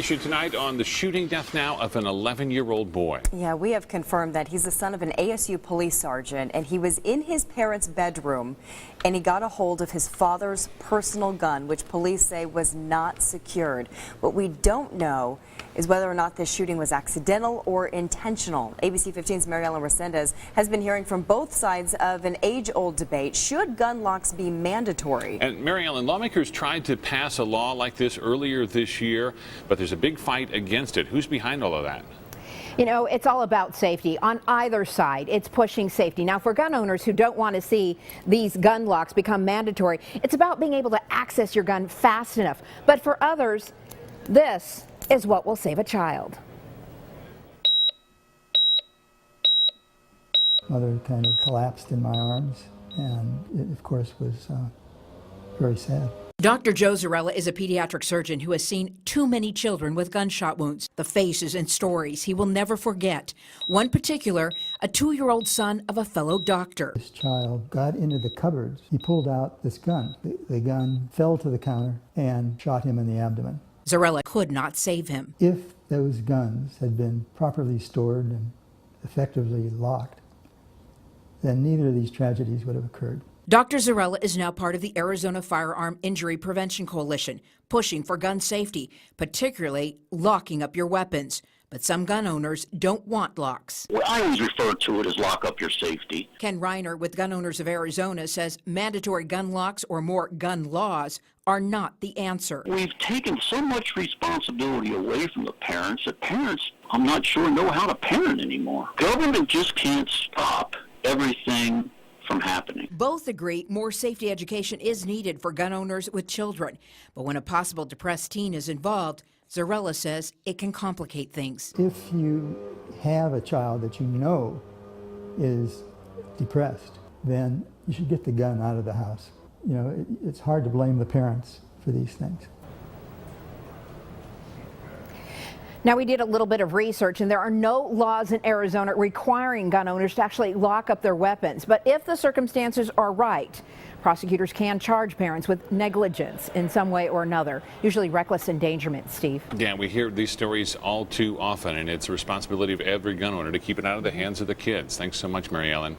Tonight on the shooting death now of an 11-year-old boy. Yeah, we have confirmed that he's the son of an ASU police sergeant, and he was in his parents' bedroom, and he got a hold of his father's personal gun, which police say was not secured. What we don't know is whether or not this shooting was accidental or intentional. ABC 15's Mary Ellen Resendez has been hearing from both sides of an age-old debate. Should gun locks be mandatory? And Mary Ellen, lawmakers tried to pass a law like this earlier this year, but there's a big fight against it. Who's behind all of that? You know, it's all about safety. On either side, it's pushing safety. Now, for gun owners who don't want to see these gun locks become mandatory, it's about being able to access your gun fast enough. But for others, this is what will save a child. Mother kind of collapsed in my arms, and it, of course, was very sad. Dr. Joe Zarrella is a pediatric surgeon who has seen too many children with gunshot wounds, the faces and stories he will never forget. One particular, a 2-year-old son of a fellow doctor. This child got into the cupboards. He pulled out this gun. The gun fell to the counter and shot him in the abdomen. Zarrella could not save him. If those guns had been properly stored and effectively locked, then neither of these tragedies would have occurred. Dr. Zarrella is now part of the Arizona Firearm Injury Prevention Coalition, pushing for gun safety, particularly locking up your weapons. But some gun owners don't want locks. Well, I always refer to it as lock up your safety. Ken Reiner with Gun Owners of Arizona says mandatory gun locks or more gun laws are not the answer. We've taken so much responsibility away from the parents that parents, I'm not sure, know how to parent anymore. Government just can't stop everything from happening. Both agree more safety education is needed for gun owners with children. But when a possible depressed teen is involved, Zarrella says it can complicate things. If you have a child that you know is depressed, then you should get the gun out of the house. You know, it's hard to blame the parents for these things. Now, we did a little bit of research, and there are no laws in Arizona requiring gun owners to actually lock up their weapons. But if the circumstances are right, prosecutors can charge parents with negligence in some way or another, usually reckless endangerment, Steve. Yeah, we hear these stories all too often, and it's the responsibility of every gun owner to keep it out of the hands of the kids. Thanks so much, Mary Ellen.